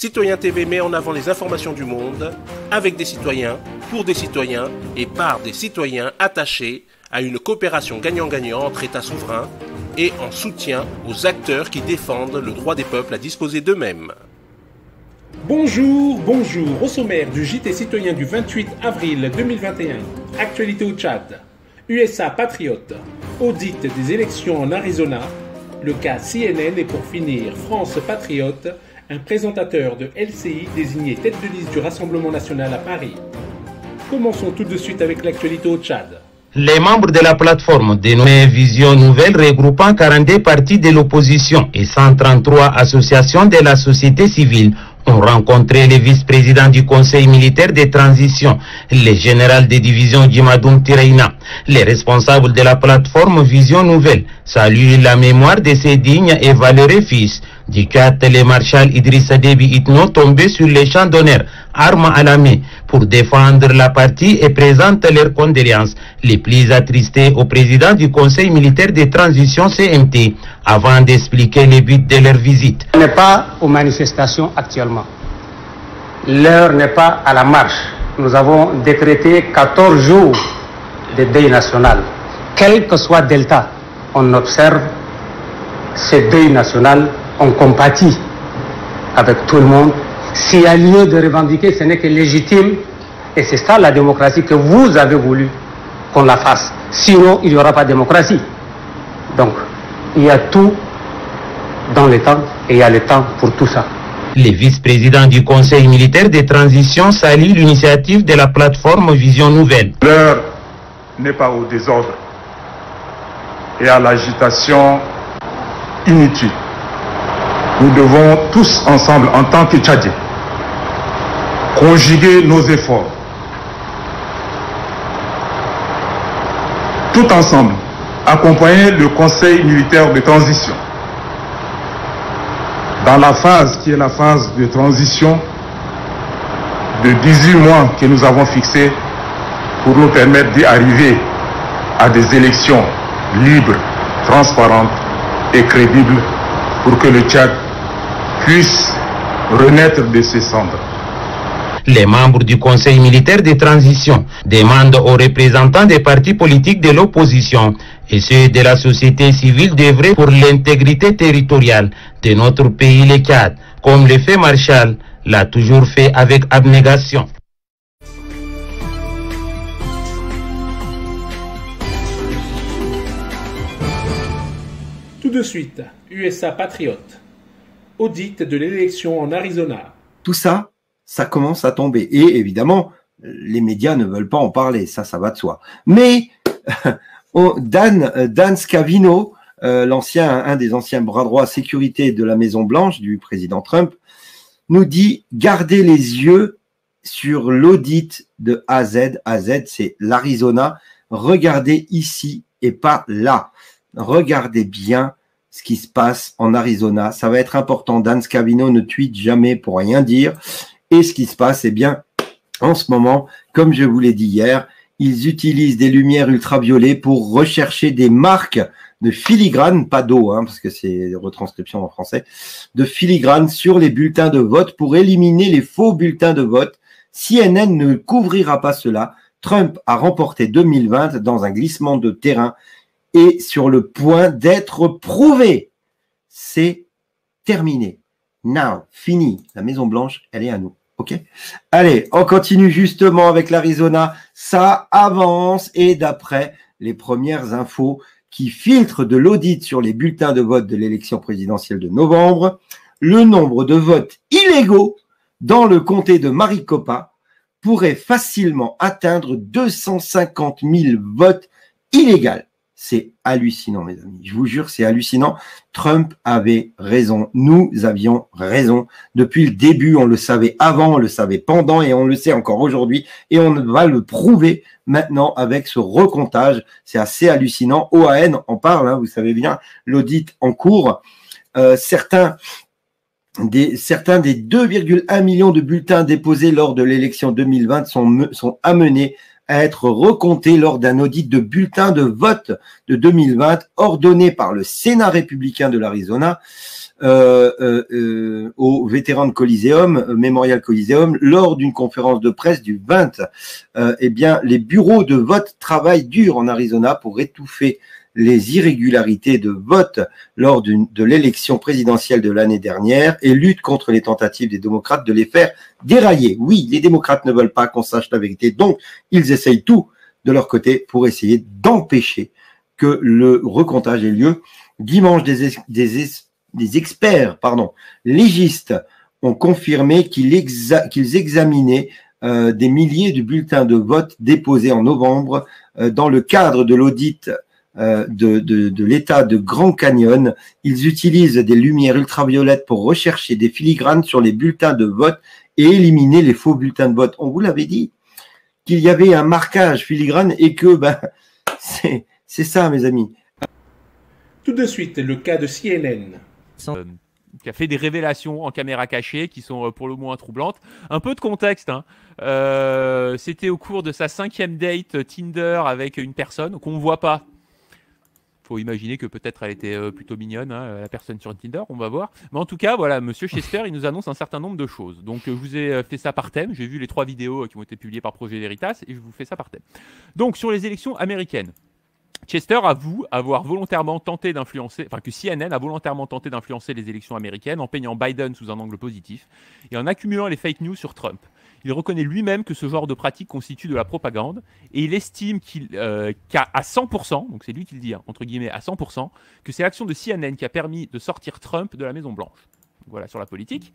Citoyen TV met en avant les informations du monde, avec des citoyens, pour des citoyens et par des citoyens attachés à une coopération gagnant-gagnant entre États souverains et en soutien aux acteurs qui défendent le droit des peuples à disposer d'eux-mêmes. Bonjour, au sommaire du JT citoyen du 28 avril 2021. Actualité au Tchad. USA patriote. Audit des élections en Arizona. Le cas CNN et pour finir, France patriote. Un présentateur de LCI désigné tête de liste du Rassemblement national à Paris. Commençons tout de suite avec l'actualité au Tchad. Les membres de la plateforme dénommée Vision Nouvelle regroupant 42 partis de l'opposition et 133 associations de la société civile ont rencontré le vice-président du Conseil militaire de transition, le général de division Djimadoum Tireina. Les responsables de la plateforme Vision Nouvelle saluent la mémoire de ces dignes et valeureux fils du cadre le maréchal Idrissa Déby Itno tombé sur les champs d'honneur, armes à la main, pour défendre la partie et présentent leurs condoléances les plus attristées au président du Conseil militaire de transition CMT avant d'expliquer le but de leur visite. On n'est pas aux manifestations actuellement. L'heure n'est pas à la marche. Nous avons décrété 14 jours de deuil national. Quel que soit Delta, on observe ce deuil national, on compatit avec tout le monde. S'il y a lieu de revendiquer, ce n'est que légitime. Et c'est ça la démocratie que vous avez voulu qu'on la fasse. Sinon, il n'y aura pas de démocratie. Donc, il y a tout dans le temps et il y a le temps pour tout ça. Le vice-président du Conseil militaire de transition salue l'initiative de la plateforme Vision Nouvelle. L'heure n'est pas au désordre et à l'agitation inutile. Nous devons tous ensemble, en tant que Tchadiens, conjuguer nos efforts. Tout ensemble, accompagner le Conseil militaire de transition dans la phase qui est la phase de transition de 18 mois que nous avons fixée pour nous permettre d'y arriver à des élections libres, transparentes et crédibles pour que le Tchad puisse renaître de ses cendres. Les membres du Conseil militaire de transition demandent aux représentants des partis politiques de l'opposition et ceux de la société civile d'œuvrer pour l'intégrité territoriale de notre pays, le Tchad, comme le fait Marshall l'a toujours fait avec abnégation. Tout de suite, USA patriote. Audit de l'élection en Arizona. Tout ça, ça commence à tomber. Et évidemment, les médias ne veulent pas en parler, ça va de soi. Mais Dan Scavino, un des anciens bras droits sécurité de la Maison-Blanche du président Trump, nous dit « Gardez les yeux sur l'audit de AZ. AZ, c'est l'Arizona. Regardez ici et pas là. Regardez bien ce qui se passe en Arizona. Ça va être important. Dan Scavino ne tweete jamais pour rien dire. Et ce qui se passe, eh bien, en ce moment, comme je vous l'ai dit hier, ils utilisent des lumières ultraviolets pour rechercher des marques de filigrane, pas d'eau, parce que c'est retranscription en français, de filigrane sur les bulletins de vote pour éliminer les faux bulletins de vote. CNN ne couvrira pas cela. Trump a remporté 2020 dans un glissement de terrain et sur le point d'être prouvé. C'est terminé. Now, fini. La Maison-Blanche, elle est à nous. OK? Allez, on continue justement avec l'Arizona. Ça avance et d'après les premières infos qui filtrent de l'audit sur les bulletins de vote de l'élection présidentielle de novembre, le nombre de votes illégaux dans le comté de Maricopa pourrait facilement atteindre 250 000 votes illégaux. C'est hallucinant, mes amis. Je vous jure, c'est hallucinant. Trump avait raison. Nous avions raison. Depuis le début, on le savait avant, on le savait pendant et on le sait encore aujourd'hui. Et on va le prouver maintenant avec ce recomptage. C'est assez hallucinant. OAN en parle, vous savez bien, l'audit en cours. Certains des 2,1 millions de bulletins déposés lors de l'élection 2020 sont amenés à être recompté lors d'un audit de bulletins de vote de 2020 ordonné par le Sénat républicain de l'Arizona aux vétérans de Coliseum, Memorial Coliseum, lors d'une conférence de presse du 20. Eh bien, les bureaux de vote travaillent dur en Arizona pour étouffer les irrégularités de vote lors de l'élection présidentielle de l'année dernière et luttent contre les tentatives des démocrates de les faire dérailler. Oui, les démocrates ne veulent pas qu'on sache la vérité, donc ils essayent tout de leur côté pour essayer d'empêcher que le recomptage ait lieu. Dimanche, des experts légistes ont confirmé qu'ils examinaient des milliers de bulletins de vote déposés en novembre dans le cadre de l'audit de l'État de Grand Canyon. Ils utilisent des lumières ultraviolettes pour rechercher des filigranes sur les bulletins de vote et éliminer les faux bulletins de vote. On vous l'avait dit qu'il y avait un marquage filigrane et que c'est ça, mes amis. Tout de suite, le cas de CNN. Qui a fait des révélations en caméra cachée qui sont pour le moins troublantes. Un peu de contexte, hein. C'était au cours de sa 5e date Tinder avec une personne qu'on ne voit pas. Faut imaginer que peut-être elle était plutôt mignonne, hein, la personne sur Tinder, on va voir. Mais en tout cas, voilà, Monsieur Chester, il nous annonce un certain nombre de choses. Donc, je vous ai fait ça par thème. J'ai vu les 3 vidéos qui ont été publiées par Projet Veritas et je vous fais ça par thème. Donc, sur les élections américaines, Chester avoue avoir volontairement tenté d'influencer, enfin que CNN a volontairement tenté d'influencer les élections américaines en peignant Biden sous un angle positif et en accumulant les fake news sur Trump. Il reconnaît lui-même que ce genre de pratique constitue de la propagande et il estime qu'à 100%, donc c'est lui qui le dit, hein, entre guillemets à 100%, que c'est l'action de CNN qui a permis de sortir Trump de la Maison-Blanche. Donc voilà sur la politique.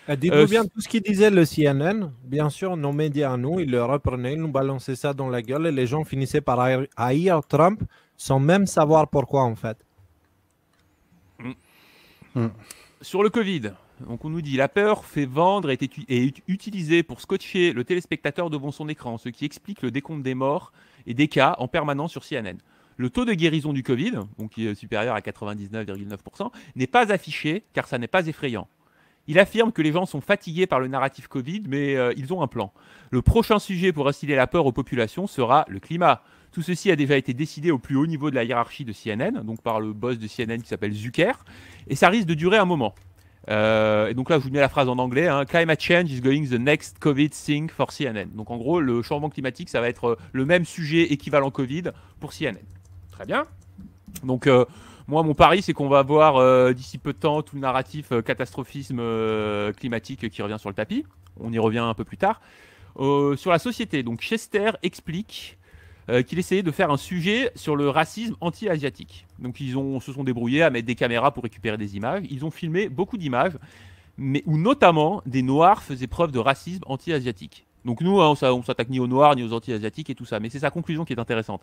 Dites-vous bien tout ce qu'il disait le CNN, bien sûr, nos médias à nous, ils le reprenaient, ils nous balançaient ça dans la gueule et les gens finissaient par haïr Trump sans même savoir pourquoi en fait. Sur le Covid, donc on nous dit la peur fait vendre et est utilisée pour scotcher le téléspectateur devant son écran, ce qui explique le décompte des morts et des cas en permanence sur CNN. Le taux de guérison du Covid, donc qui est supérieur à 99,9%, n'est pas affiché car ça n'est pas effrayant. Il affirme que les gens sont fatigués par le narratif Covid, mais ils ont un plan. Le prochain sujet pour instiller la peur aux populations sera le climat. Tout ceci a déjà été décidé au plus haut niveau de la hiérarchie de CNN, donc par le boss de CNN qui s'appelle Zucker, et ça risque de durer un moment. Et donc là, je vous mets la phrase en anglais, hein, Climate change is going the next COVID thing for CNN. Donc en gros, le changement climatique, ça va être le même sujet équivalent Covid pour CNN. Très bien. Donc moi, mon pari, c'est qu'on va voir d'ici peu de temps tout le narratif catastrophisme climatique qui revient sur le tapis. On y revient un peu plus tard. Sur la société, donc Chester explique qu'il essayait de faire un sujet sur le racisme anti-asiatique. Donc ils se sont débrouillés à mettre des caméras pour récupérer des images. Ils ont filmé beaucoup d'images, mais où notamment des Noirs faisaient preuve de racisme anti-asiatique. Donc nous, hein, on s'attaque ni aux Noirs, ni aux anti-asiatiques et tout ça. Mais c'est sa conclusion qui est intéressante.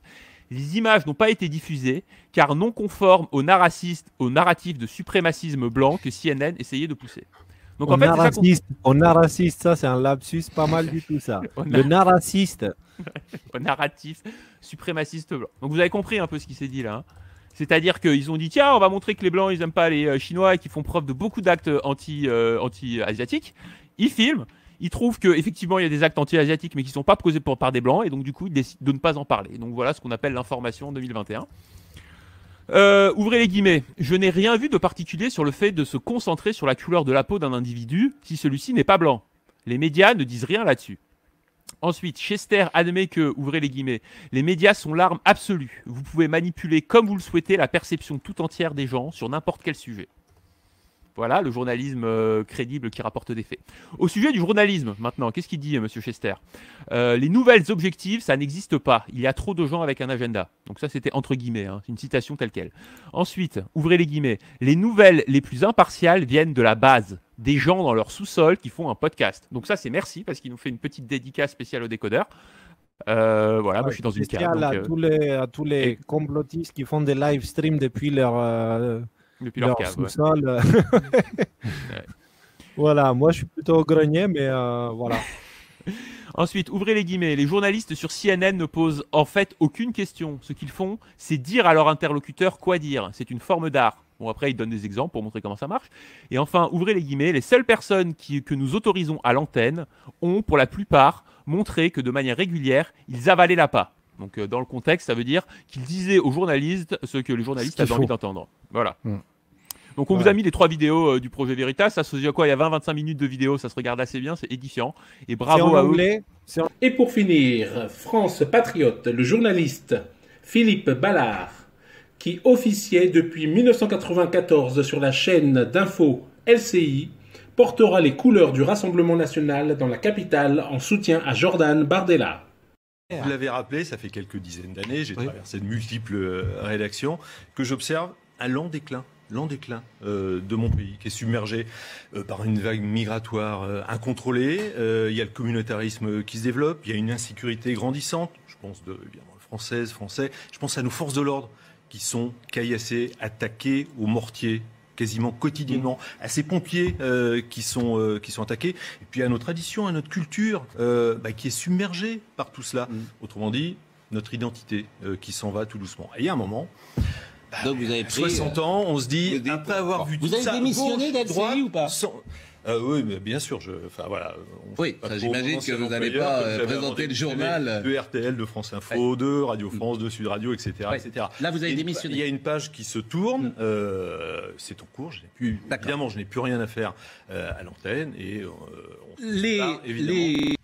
Les images n'ont pas été diffusées car non conformes au narratif de suprémacisme blanc que CNN essayait de pousser. Donc en fait, on narraciste, ça c'est un lapsus pas mal du tout ça. Le narraciste. Au narratif suprémaciste blanc. Donc vous avez compris un peu ce qui s'est dit là. Hein. C'est-à-dire qu'ils ont dit tiens, on va montrer que les blancs ils aiment pas les Chinois et qu'ils font preuve de beaucoup d'actes anti-asiatiques. Ils filment. Ils trouvent qu'effectivement, il y a des actes anti-asiatiques, mais qui ne sont pas causés par des blancs, et donc du coup, ils décident de ne pas en parler. Donc voilà ce qu'on appelle l'information en 2021. Ouvrez les guillemets. Je n'ai rien vu de particulier sur le fait de se concentrer sur la couleur de la peau d'un individu si celui-ci n'est pas blanc. Les médias ne disent rien là-dessus. Ensuite, Chester admet que, ouvrez les guillemets, les médias sont l'arme absolue. Vous pouvez manipuler comme vous le souhaitez la perception tout entière des gens sur n'importe quel sujet. Voilà, le journalisme crédible qui rapporte des faits. Au sujet du journalisme, maintenant, qu'est-ce qu'il dit, Monsieur Chester ? Les nouvelles objectives, ça n'existe pas. Il y a trop de gens avec un agenda. Donc ça, c'était entre guillemets, hein, une citation telle quelle. Ensuite, ouvrez les guillemets, les nouvelles les plus impartiales viennent de la base. Des gens dans leur sous-sol qui font un podcast. Donc ça, c'est merci, parce qu'il nous fait une petite dédicace spéciale au décodeur. Voilà, moi je suis dans une cave. À tous les complotistes qui font des live streams depuis leur sous-sol. Ouais. Voilà, moi je suis plutôt au grenier, mais voilà. Ensuite, ouvrez les guillemets, les journalistes sur CNN ne posent en fait aucune question. Ce qu'ils font, c'est dire à leur interlocuteur quoi dire. C'est une forme d'art. Bon, après, ils donnent des exemples pour montrer comment ça marche. Et enfin, ouvrez les guillemets, les seules personnes que nous autorisons à l'antenne ont, pour la plupart, montré que de manière régulière, ils avalaient l'appât. Donc, dans le contexte, ça veut dire qu'ils disaient aux journalistes ce que les journalistes avaient envie d'entendre. Voilà. Donc on vous a mis les 3 vidéos du projet Veritas. Ça se dit quoi, il y a 20-25 minutes de vidéo, ça se regarde assez bien, c'est édifiant. Et bravo à eux. Et pour finir, France Patriote, le journaliste Philippe Ballard, qui officiait depuis 1994 sur la chaîne d'info LCI, portera les couleurs du Rassemblement national dans la capitale en soutien à Jordan Bardella. Vous l'avez rappelé, ça fait quelques dizaines d'années, j'ai traversé de multiples rédactions, que j'observe un lent déclin de mon pays, qui est submergé par une vague migratoire incontrôlée. Il y a le communautarisme qui se développe, il y a une insécurité grandissante. Je pense évidemment français. Je pense à nos forces de l'ordre qui sont caillassées, attaquées au mortier quasiment quotidiennement, à ces pompiers qui sont attaqués, et puis à nos traditions, à notre culture qui est submergée par tout cela. Autrement dit, notre identité qui s'en va tout doucement. Et il y a un moment, donc vous avez pris, 60 ans, on se dit, après avoir vu tout ça... Vous avez démissionné d'LCI ou pas oui, mais bien sûr. Oui, j'imagine que vous n'allez pas présenter le journal. De RTL, de France Info, de Radio France, de Sud Radio, etc. Là, vous avez démissionné. Il y a une page qui se tourne. C'est en cours. Évidemment, je n'ai plus rien à faire à l'antenne. Et les